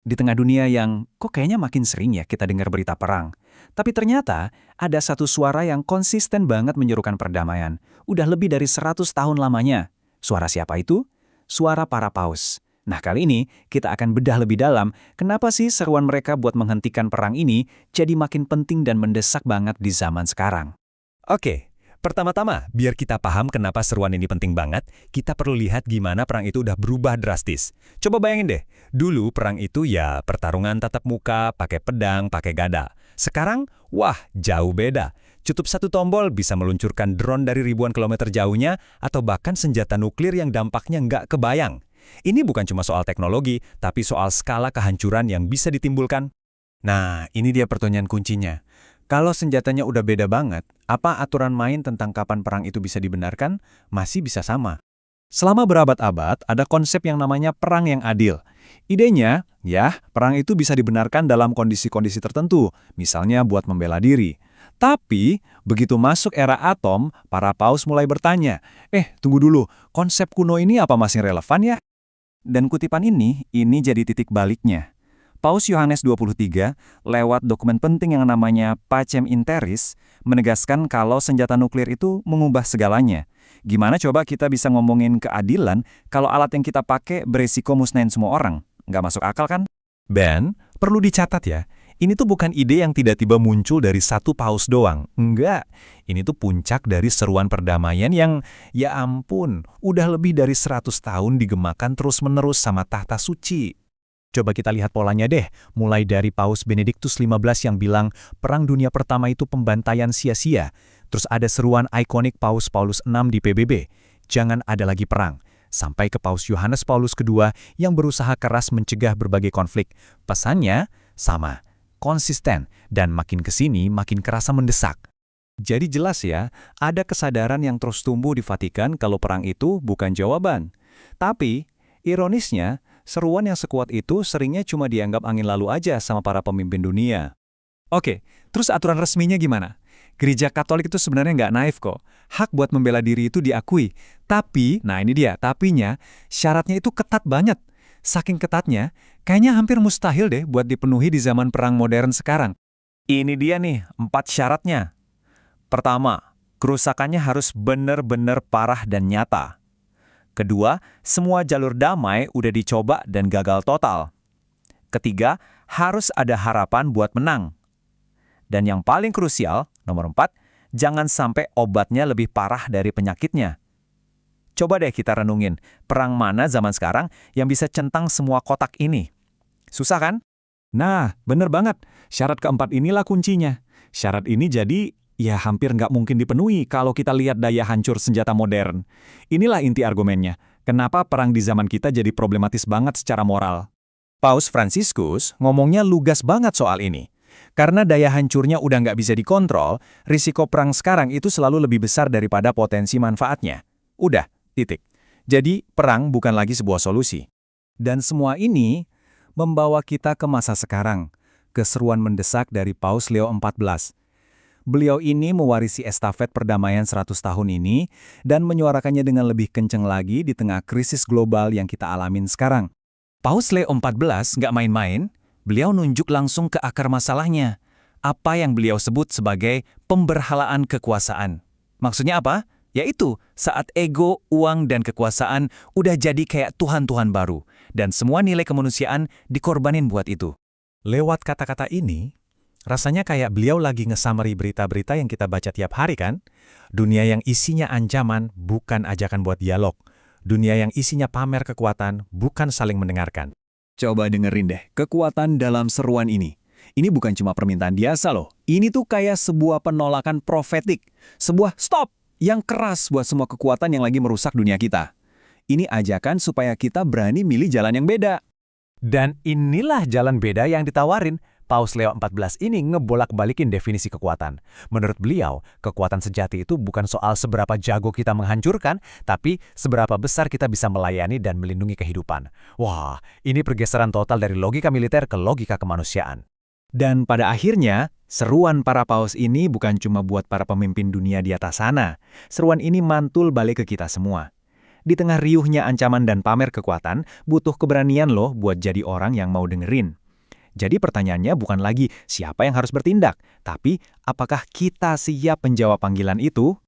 Di tengah dunia yang kok kayaknya makin sering ya kita dengar berita perang. Tapi ternyata ada satu suara yang konsisten banget menyerukan perdamaian. Udah lebih dari 100 tahun lamanya. Suara siapa itu? Suara para paus. Nah kali ini kita akan bedah lebih dalam kenapa sih seruan mereka buat menghentikan perang ini jadi makin penting dan mendesak banget di zaman sekarang. Oke, pertama-tama, biar kita paham kenapa seruan ini penting banget, kita perlu lihat gimana perang itu udah berubah drastis. Coba bayangin deh, dulu perang itu ya pertarungan tatap muka, pakai pedang, pakai gada. Sekarang, wah, jauh beda. Cukup satu tombol bisa meluncurkan drone dari ribuan kilometer jauhnya, atau bahkan senjata nuklir yang dampaknya nggak kebayang. Ini bukan cuma soal teknologi, tapi soal skala kehancuran yang bisa ditimbulkan. Nah, ini dia pertanyaan kuncinya. Kalau senjatanya udah beda banget, apa aturan main tentang kapan perang itu bisa dibenarkan masih bisa sama? Selama berabad-abad, ada konsep yang namanya perang yang adil. Idenya, ya, perang itu bisa dibenarkan dalam kondisi-kondisi tertentu, misalnya buat membela diri. Tapi, begitu masuk era atom, para paus mulai bertanya, tunggu dulu, konsep kuno ini apa masih relevan ya? Dan kutipan ini jadi titik baliknya. Paus Yohanes 23, lewat dokumen penting yang namanya Pacem in Terris, menegaskan kalau senjata nuklir itu mengubah segalanya. Gimana coba kita bisa ngomongin keadilan kalau alat yang kita pakai beresiko musnahin semua orang? Nggak masuk akal kan? Ben, perlu dicatat ya, ini tuh bukan ide yang tiba-tiba muncul dari satu paus doang. Enggak, ini tuh puncak dari seruan perdamaian yang, ya ampun, udah lebih dari 100 tahun digemakan terus-menerus sama tahta suci. Coba kita lihat polanya deh, mulai dari Paus Benediktus XV yang bilang Perang Dunia Pertama itu pembantaian sia-sia. Terus ada seruan ikonik Paus Paulus VI di PBB, jangan ada lagi perang. Sampai ke Paus Yohanes Paulus II yang berusaha keras mencegah berbagai konflik. Pesannya sama, konsisten, dan makin kesini makin kerasa mendesak. Jadi jelas ya, ada kesadaran yang terus tumbuh di Vatikan kalau perang itu bukan jawaban. Tapi, ironisnya, seruan yang sekuat itu seringnya cuma dianggap angin lalu aja sama para pemimpin dunia. Oke, terus aturan resminya gimana? Gereja Katolik itu sebenarnya nggak naif kok. Hak buat membela diri itu diakui. Tapi, nah ini dia, tapinya, syaratnya itu ketat banget. Saking ketatnya, kayaknya hampir mustahil deh buat dipenuhi di zaman perang modern sekarang. Ini dia nih, 4 syaratnya. Pertama, kerusakannya harus benar-benar parah dan nyata. Kedua, semua jalur damai udah dicoba dan gagal total. Ketiga, harus ada harapan buat menang. Dan yang paling krusial, nomor 4, jangan sampai obatnya lebih parah dari penyakitnya. Coba deh kita renungin, perang mana zaman sekarang yang bisa centang semua kotak ini? Susah kan? Nah, bener banget. Syarat keempat inilah kuncinya. Syarat ini jadi ya hampir nggak mungkin dipenuhi kalau kita lihat daya hancur senjata modern. Inilah inti argumennya. Kenapa perang di zaman kita jadi problematis banget secara moral. Paus Fransiskus ngomongnya lugas banget soal ini. Karena daya hancurnya udah nggak bisa dikontrol, risiko perang sekarang itu selalu lebih besar daripada potensi manfaatnya. Udah, titik. Jadi, perang bukan lagi sebuah solusi. Dan semua ini membawa kita ke masa sekarang, keseruan mendesak dari Paus Leo XIV. Beliau ini mewarisi estafet perdamaian 100 tahun ini dan menyuarakannya dengan lebih kenceng lagi di tengah krisis global yang kita alamin sekarang. Paus Leo XIV nggak main-main, beliau nunjuk langsung ke akar masalahnya. Apa yang beliau sebut sebagai pemberhalaan kekuasaan. Maksudnya apa? Yaitu saat ego, uang, dan kekuasaan udah jadi kayak Tuhan-Tuhan baru. Dan semua nilai kemanusiaan dikorbanin buat itu. Lewat kata-kata ini, rasanya kayak beliau lagi nge-summary berita-berita yang kita baca tiap hari kan? Dunia yang isinya ancaman bukan ajakan buat dialog. Dunia yang isinya pamer kekuatan bukan saling mendengarkan. Coba dengerin deh, kekuatan dalam seruan ini. Ini bukan cuma permintaan biasa loh. Ini tuh kayak sebuah penolakan profetik. Sebuah stop yang keras buat semua kekuatan yang lagi merusak dunia kita. Ini ajakan supaya kita berani milih jalan yang beda. Dan inilah jalan beda yang ditawarin. Paus Leo XIV ini ngebolak-balikin definisi kekuatan. Menurut beliau, kekuatan sejati itu bukan soal seberapa jago kita menghancurkan, tapi seberapa besar kita bisa melayani dan melindungi kehidupan. Wah, ini pergeseran total dari logika militer ke logika kemanusiaan. Dan pada akhirnya, seruan para paus ini bukan cuma buat para pemimpin dunia di atas sana. Seruan ini mantul balik ke kita semua. Di tengah riuhnya ancaman dan pamer kekuatan, butuh keberanian loh buat jadi orang yang mau dengerin. Jadi pertanyaannya bukan lagi siapa yang harus bertindak, tapi apakah kita siap menjawab panggilan itu?